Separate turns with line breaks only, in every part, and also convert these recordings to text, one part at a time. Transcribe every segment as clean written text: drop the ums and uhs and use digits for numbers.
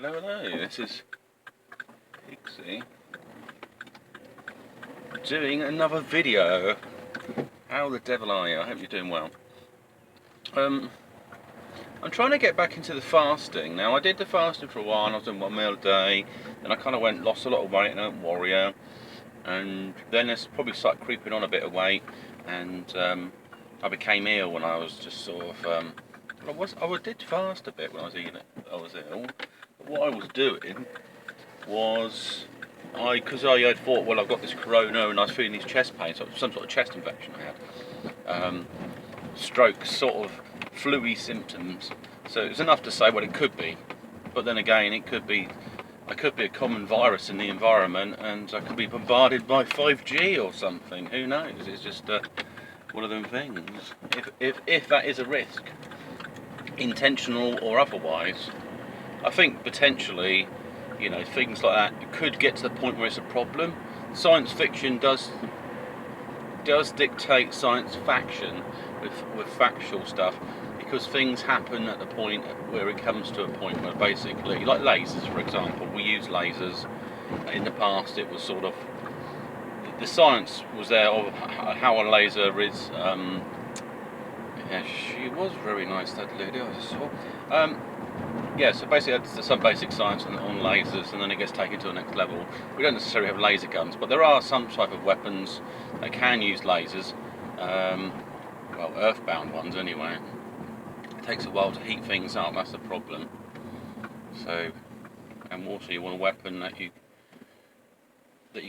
Hello, hello, this is Pixie doing another video. How the devil are you? I hope you're doing well. I'm trying to get back into the fasting. Now, I did the fasting for a while and I was doing 1 meal a day, and I kind of lost a lot of weight and I went warrior, and then it's probably started creeping on a bit of weight, and I became ill when I was just sort of, I did fast a bit when I was ill. But what I was doing was, because I had thought, well, I've got this corona and I was feeling these chest pains, some sort of chest infection I had, stroke sort of flu-y symptoms. So it was enough to say, well, it could be, but then again, I could be a common virus in the environment, and I could be bombarded by 5G or something. Who knows? It's just one of them things. If that is a risk, intentional or otherwise, I think potentially, you know, things like that could get to the point where it's a problem. Science fiction does dictate science faction with factual stuff, because things happen at the point where it comes to a point where basically, like lasers for example, we use lasers. In the past it was sort of, the science was there of how a laser is, yeah, she was very nice, that lady I just saw. Yeah, so basically that's some basic science on lasers, and then it gets taken to the next level. We don't necessarily have laser guns, but there are some type of weapons that can use lasers, well, earthbound ones anyway. It takes a while to heat things up, that's the problem. So, and also you want a weapon that you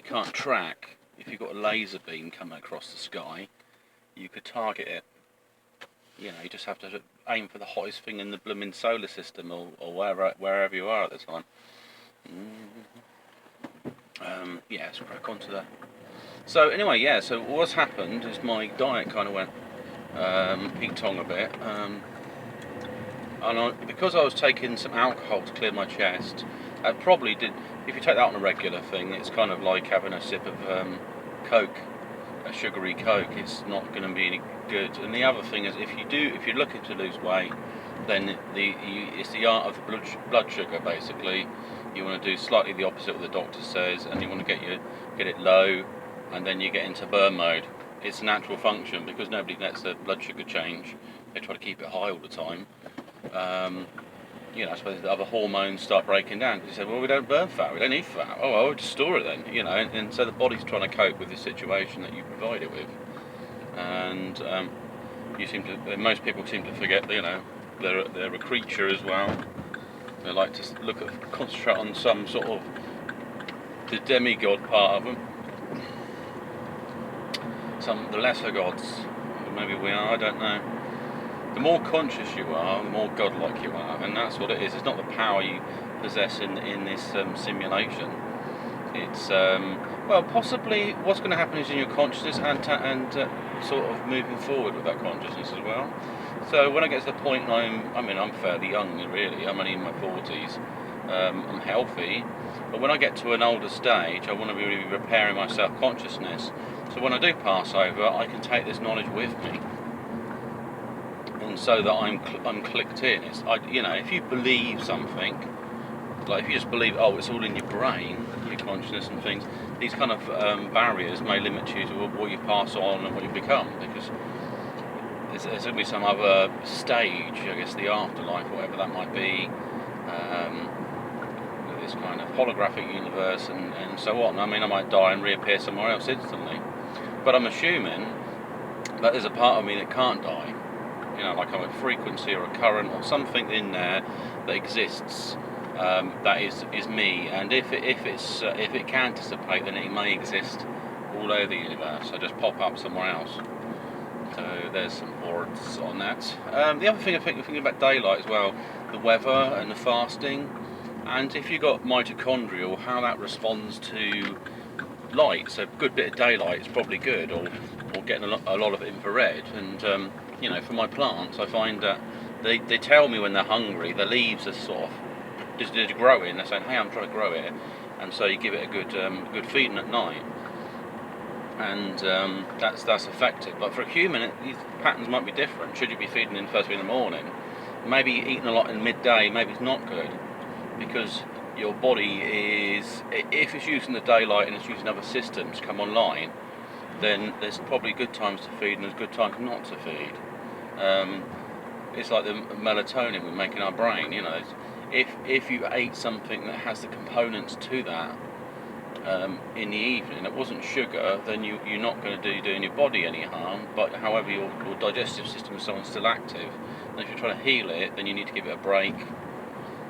can't track. If you've got a laser beam coming across the sky, you could target it. You know, you just have to aim for the hottest thing in the blooming solar system, or wherever you are at the time. Yeah, let's crack on to that. So anyway, yeah, so what's happened is my diet kind of went peaked-on a bit, and because I was taking some alcohol to clear my chest, I probably did. If you take that on a regular thing, it's kind of like having a sip of Coke, a sugary Coke. It's not going to be any good. And the other thing is, if you're looking to lose weight, then it's the art of the blood sugar. Basically, you want to do slightly the opposite of what the doctor says, and you want to get it low, and then you get into burn mode. It's a natural function, because nobody lets their blood sugar change. They try to keep it high all the time. You know, I suppose the other hormones start breaking down, because you say, well, we don't burn fat, we don't eat fat. Oh, well, we'll just store it then, you know. And so the body's trying to cope with the situation that you provide it with. And most people seem to forget, you know, they're a creature as well. They like to concentrate on some sort of the demigod part of them. The lesser gods, maybe we are, I don't know. The more conscious you are, the more godlike you are, and that's what it is. It's not the power you possess in this simulation. It's well, possibly what's going to happen is in your consciousness, and sort of moving forward with that consciousness as well. So when I get to the point, I'm fairly young really. I'm only in my 40s. I'm healthy, but when I get to an older stage, I want to be really repairing my self-consciousness. So when I do pass over, I can take this knowledge with me, and so that I'm clicked in. You know, if you believe something, like if you just believe, oh, it's all in your brain, your consciousness and things, these kind of barriers may limit you to what you pass on and what you become, because there's going to be some other stage, I guess the afterlife, whatever that might be, this kind of holographic universe and so on. I mean, I might die and reappear somewhere else instantly, but I'm assuming that there's a part of me that can't die. You know, like a frequency or a current or something in there that exists, that is me. And if it can dissipate, then it may exist all over the universe. I just pop up somewhere else. So there's some boards on that. The other thing I'm thinking about daylight as well, the weather and the fasting, and if you've got mitochondrial, how that responds to light. So a good bit of daylight is probably good, or getting a lot of infrared. And you know, for my plants, I find that they tell me when they're hungry. The leaves are sort of just growing. They're saying, hey, I'm trying to grow it, and so you give it a good feeding at night, and that's effective. But for a human, these patterns might be different. Should you be feeding in first thing in the morning? Maybe eating a lot in midday, maybe it's not good. because your body is, if it's using the daylight and it's using other systems come online, then there's probably good times to feed and there's good times not to feed. It's like the melatonin we make in our brain, you know. If you ate something that has the components to that in the evening, it wasn't sugar, then you're not going to do your body any harm, but however your digestive system and so on is still active, and if you're trying to heal it, then you need to give it a break.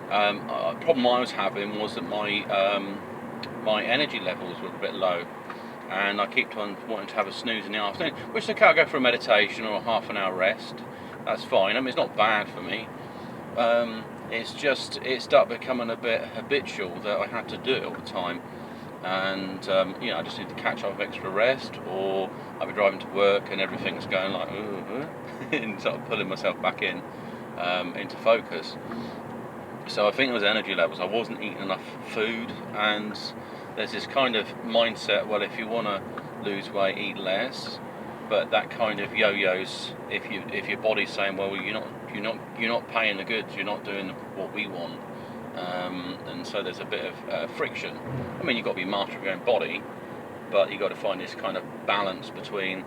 A problem I was having was that my energy levels were a bit low, and I kept on wanting to have a snooze in the afternoon, which is okay. I'll go for a meditation or a half an hour rest. That's fine. I mean, it's not bad for me. It's just, it started becoming a bit habitual that I had to do it all the time, and you know, I just need to catch up with extra rest, or I'll be driving to work and everything's going like and sort of pulling myself back in into focus. So I think it was energy levels. I wasn't eating enough food, and there's this kind of mindset, well, if you want to lose weight, eat less. But that kind of yo-yos if your body's saying, well, you're not paying the goods, you're not doing what we want, and so there's a bit of friction. I mean, you've got to be master of your own body, but you've got to find this kind of balance between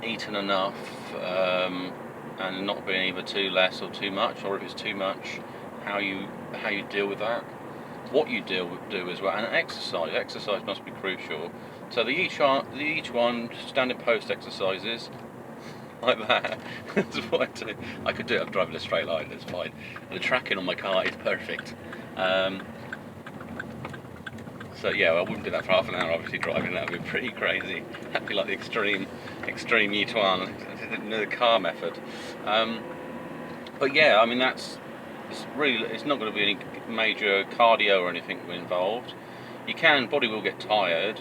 eating enough and not being either too less or too much, or if it's too much, how you deal with that, what you do as well, and exercise must be crucial. So each one standing post exercises like that. That's what I do. I could do it. I'm driving a straight line. It's fine. The tracking on my car is perfect. So yeah, I wouldn't do that for half an hour. Obviously, driving that would be pretty crazy. That'd be like the extreme Yituan, the car method. But yeah, I mean it's not going to be any major cardio or anything involved. Body will get tired,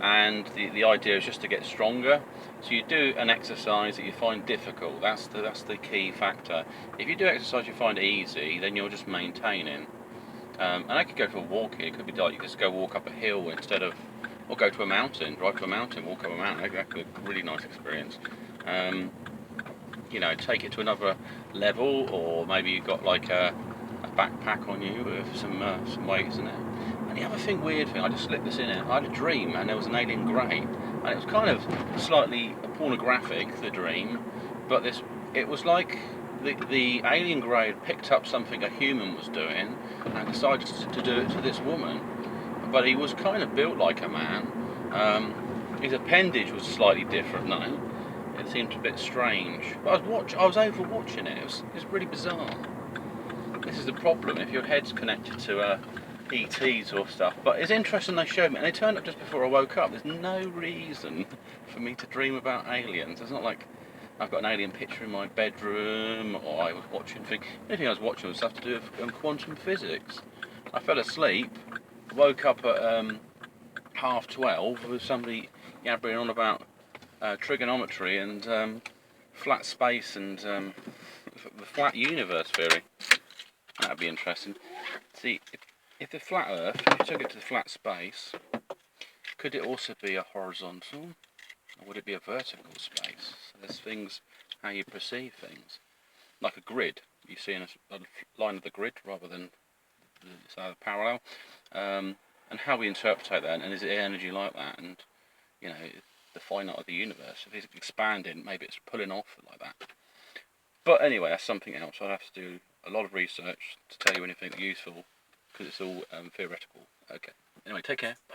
and the idea is just to get stronger. So you do an exercise that you find difficult. That's the key factor. If you do exercise you find easy, then you're just maintaining. And I could go for a walk here. It could be like you just go walk up a hill instead of, or go to a mountain, drive to a mountain, walk up a mountain. That could be a really nice experience. You know, take it to another level, or maybe you've got like a backpack on you with some weights in it. And the other weird thing, I just slipped this in it. I had a dream, and there was an alien grey, and it was kind of slightly pornographic, the dream, but it was like the alien grey had picked up something a human was doing and decided to do it to this woman. But he was kind of built like a man. His appendage was slightly different though. It seemed a bit strange. But I was over watching it. It was really bizarre. This is the problem if your head's connected to ETs or stuff. But it's interesting they showed me, and they turned up just before I woke up. There's no reason for me to dream about aliens. It's not like I've got an alien picture in my bedroom, or I was watching things. Anything I was watching was stuff to do with quantum physics. I fell asleep, woke up at 12:30 with somebody yabbering on about trigonometry and flat space and the flat universe theory. That'd be interesting. See, if the flat Earth, if you took it to the flat space, could it also be a horizontal, or would it be a vertical space? So there's things, how you perceive things, like a grid. You see in a line of the grid rather than parallel, and how we interpret that, and is it energy like that, and you know, the finite of the universe. If it's expanding, maybe it's pulling off like that. But anyway, that's something else. I'd have to do a lot of research to tell you anything useful, because it's all theoretical. Okay. Anyway, take care. Bye.